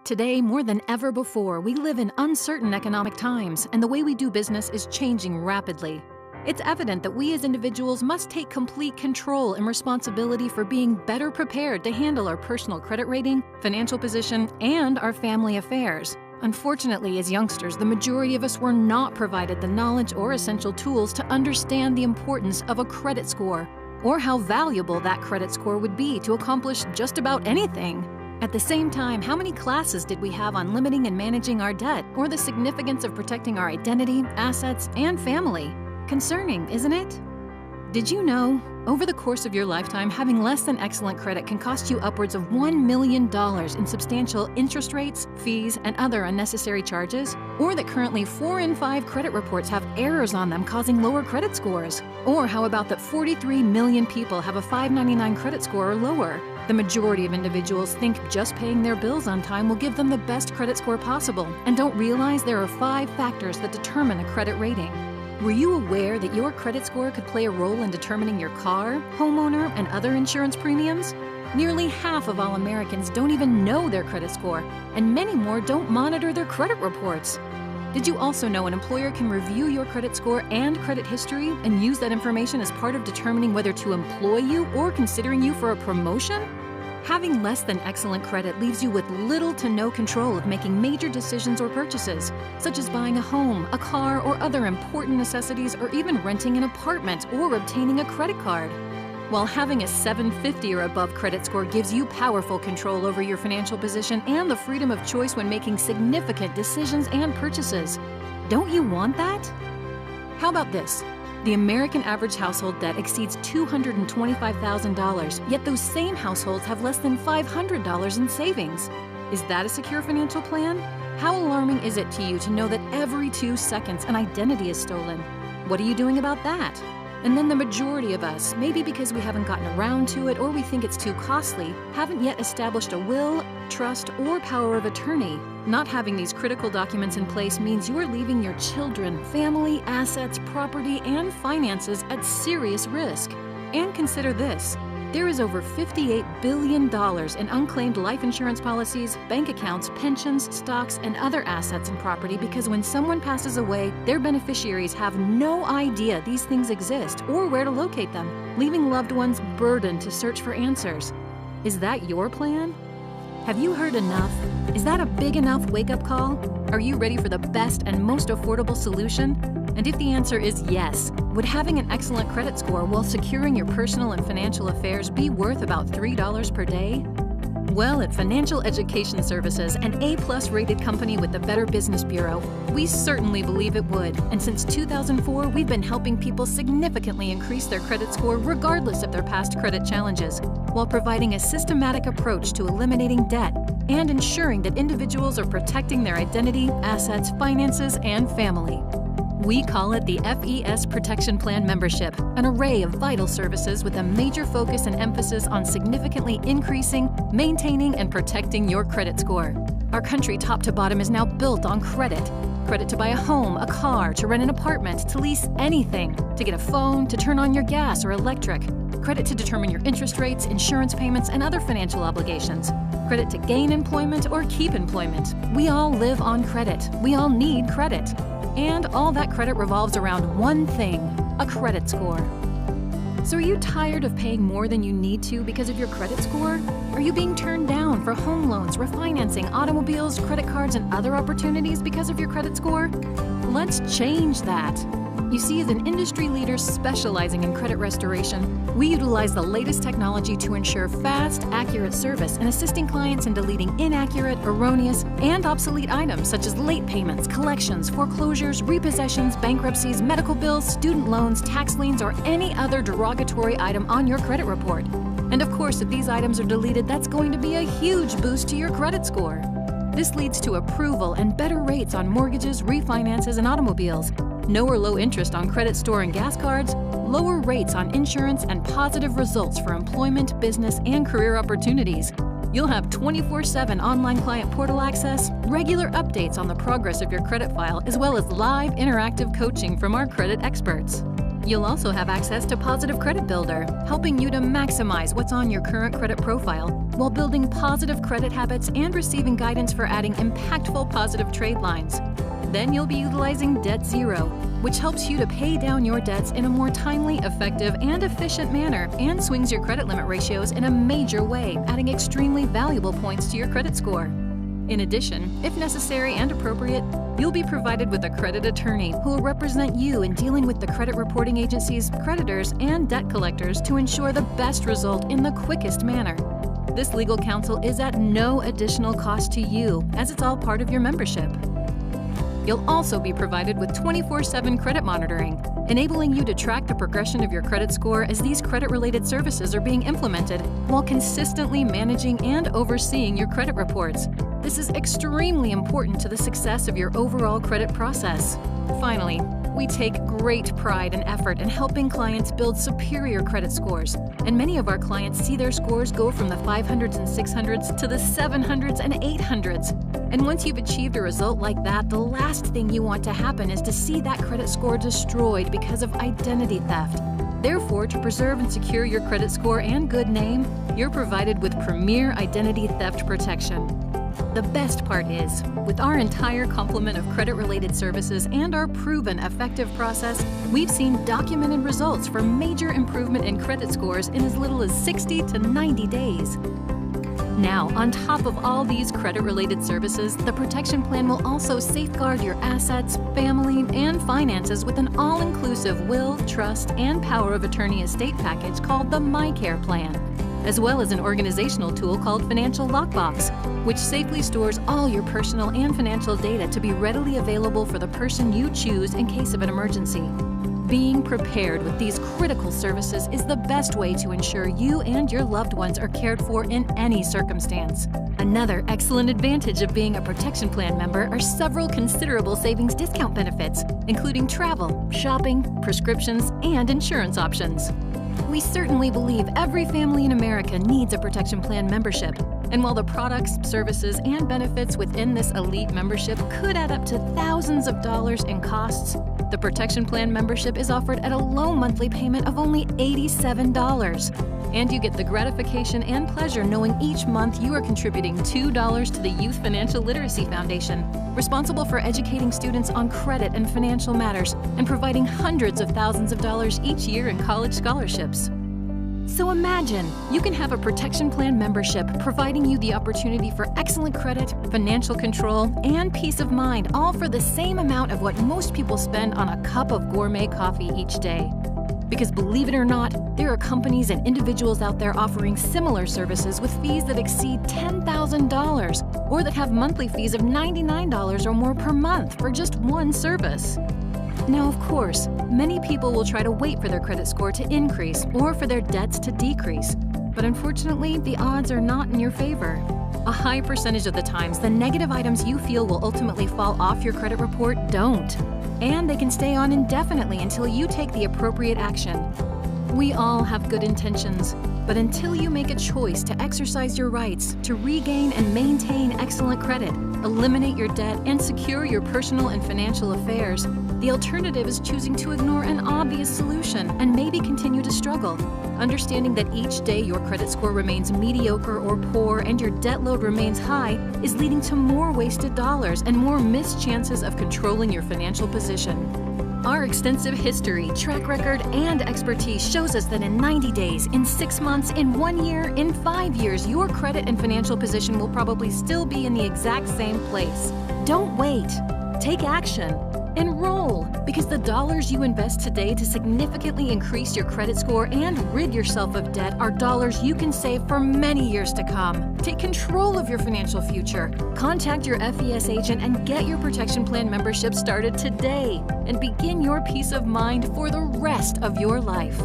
Today, more than ever before, we live in uncertain economic times, and the way we do business is changing rapidly. It's evident that we as individuals must take complete control and responsibility for being better prepared to handle our personal credit rating, financial position, and our family affairs. Unfortunately, as youngsters, the majority of us were not provided the knowledge or essential tools to understand the importance of a credit score, or how valuable that credit score would be to accomplish just about anything. At the same time, how many classes did we have on limiting and managing our debt, or the significance of protecting our identity, assets, and family? Concerning, isn't it? Did you know, over the course of your lifetime, having less than excellent credit can cost you upwards of $1 million in substantial interest rates, fees, and other unnecessary charges? Or that currently 4 in 5 credit reports have errors on them causing lower credit scores? Or how about that 43 million people have a 599 credit score or lower? The majority of individuals think just paying their bills on time will give them the best credit score possible and don't realize there are 5 factors that determine a credit rating. Were you aware that your credit score could play a role in determining your car, homeowner, and other insurance premiums? Nearly half of all Americans don't even know their credit score, and many more don't monitor their credit reports. Did you also know an employer can review your credit score and credit history and use that information as part of determining whether to employ you or considering you for a promotion? Having less than excellent credit leaves you with little to no control of making major decisions or purchases, such as buying a home, a car, or other important necessities, or even renting an apartment or obtaining a credit card. While having a 750 or above credit score gives you powerful control over your financial position and the freedom of choice when making significant decisions and purchases. Don't you want that? How about this? The American average household debt exceeds $225,000, yet those same households have less than $500 in savings. Is that a secure financial plan? How alarming is it to you to know that every 2 seconds an identity is stolen? What are you doing about that? And then the majority of us, maybe because we haven't gotten around to it or we think it's too costly, haven't yet established a will, trust, or power of attorney. Not having these critical documents in place means you are leaving your children, family, assets, property, and finances at serious risk. And consider this. There is over $58 billion in unclaimed life insurance policies, bank accounts, pensions, stocks, and other assets and property because when someone passes away, their beneficiaries have no idea these things exist or where to locate them, leaving loved ones burdened to search for answers. Is that your plan? Have you heard enough? Is that a big enough wake-up call? Are you ready for the best and most affordable solution? And if the answer is yes, would having an excellent credit score while securing your personal and financial affairs be worth about $3 per day? Well, at Financial Education Services, an A-plus rated company with the Better Business Bureau, we certainly believe it would. And since 2004, we've been helping people significantly increase their credit score regardless of their past credit challenges, while providing a systematic approach to eliminating debt and ensuring that individuals are protecting their identity, assets, finances, and family. We call it the FES Protection Plan membership, an array of vital services with a major focus and emphasis on significantly increasing, maintaining, and protecting your credit score. Our country top to bottom is now built on credit. Credit to buy a home, a car, to rent an apartment, to lease anything, to get a phone, to turn on your gas or electric. Credit to determine your interest rates, insurance payments, and other financial obligations. Credit to gain employment or keep employment. We all live on credit. We all need credit. And all that credit revolves around one thing, a credit score. So are you tired of paying more than you need to because of your credit score? Are you being turned down for home loans, refinancing, automobiles, credit cards, and other opportunities because of your credit score? Let's change that. You see, as an industry leader specializing in credit restoration, we utilize the latest technology to ensure fast, accurate service and assisting clients in deleting inaccurate, erroneous, and obsolete items such as late payments, collections, foreclosures, repossessions, bankruptcies, medical bills, student loans, tax liens, or any other derogatory item on your credit report. And of course, if these items are deleted, that's going to be a huge boost to your credit score. This leads to approval and better rates on mortgages, refinances, and automobiles. No or low interest on credit store and gas cards, lower rates on insurance, and positive results for employment, business, and career opportunities. You'll have 24/7 online client portal access, regular updates on the progress of your credit file, as well as live interactive coaching from our credit experts. You'll also have access to Positive Credit Builder, helping you to maximize what's on your current credit profile while building positive credit habits and receiving guidance for adding impactful positive trade lines. Then you'll be utilizing Debt Zero, which helps you to pay down your debts in a more timely, effective, and efficient manner and swings your credit limit ratios in a major way, adding extremely valuable points to your credit score. In addition, if necessary and appropriate, you'll be provided with a credit attorney who will represent you in dealing with the credit reporting agencies, creditors, and debt collectors to ensure the best result in the quickest manner. This legal counsel is at no additional cost to you, as it's all part of your membership. You'll also be provided with 24/7 credit monitoring, enabling you to track the progression of your credit score as these credit-related services are being implemented while consistently managing and overseeing your credit reports. This is extremely important to the success of your overall credit process. Finally, we take great pride and effort in helping clients build superior credit scores, and many of our clients see their scores go from the 500s and 600s to the 700s and 800s. And once you've achieved a result like that, the last thing you want to happen is to see that credit score destroyed because of identity theft. Therefore, to preserve and secure your credit score and good name, you're provided with premier identity theft protection. The best part is, with our entire complement of credit-related services and our proven effective process, we've seen documented results for major improvement in credit scores in as little as 60 to 90 days. Now, on top of all these credit-related services, the protection plan will also safeguard your assets, family, and finances with an all-inclusive will, trust, and power of attorney estate package called the MyCare Plan, as well as an organizational tool called Financial Lockbox, which safely stores all your personal and financial data to be readily available for the person you choose in case of an emergency. Being prepared with these critical services is the best way to ensure you and your loved ones are cared for in any circumstance. Another excellent advantage of being a protection plan member are several considerable savings discount benefits, including travel, shopping, prescriptions, and insurance options. We certainly believe every family in America needs a protection plan membership. And while the products, services, and benefits within this elite membership could add up to thousands of dollars in costs, the protection plan membership is offered at a low monthly payment of only $87. And you get the gratification and pleasure knowing each month you are contributing $2 to the Youth Financial Literacy Foundation, responsible for educating students on credit and financial matters and providing hundreds of thousands of dollars each year in college scholarships. So imagine, you can have a protection plan membership providing you the opportunity for excellent credit, financial control, and peace of mind, all for the same amount of what most people spend on a cup of gourmet coffee each day. Because believe it or not, there are companies and individuals out there offering similar services with fees that exceed $10,000 or that have monthly fees of $99 or more per month for just one service. Now, of course, many people will try to wait for their credit score to increase or for their debts to decrease. But unfortunately, the odds are not in your favor. A high percentage of the times, the negative items you feel will ultimately fall off your credit report don't. And they can stay on indefinitely until you take the appropriate action. We all have good intentions, but until you make a choice to exercise your rights, to regain and maintain excellent credit, eliminate your debt, and secure your personal and financial affairs, the alternative is choosing to ignore an obvious solution and maybe continue to struggle. Understanding that each day your credit score remains mediocre or poor and your debt load remains high is leading to more wasted dollars and more missed chances of controlling your financial position. Our extensive history, track record, and expertise shows us that in 90 days, in 6 months, in 1 year, in 5 years, your credit and financial position will probably still be in the exact same place. Don't wait. Take action. Enroll, because the dollars you invest today to significantly increase your credit score and rid yourself of debt are dollars you can save for many years to come. Take control of your financial future. Contact your FES agent and get your protection plan membership started today and begin your peace of mind for the rest of your life.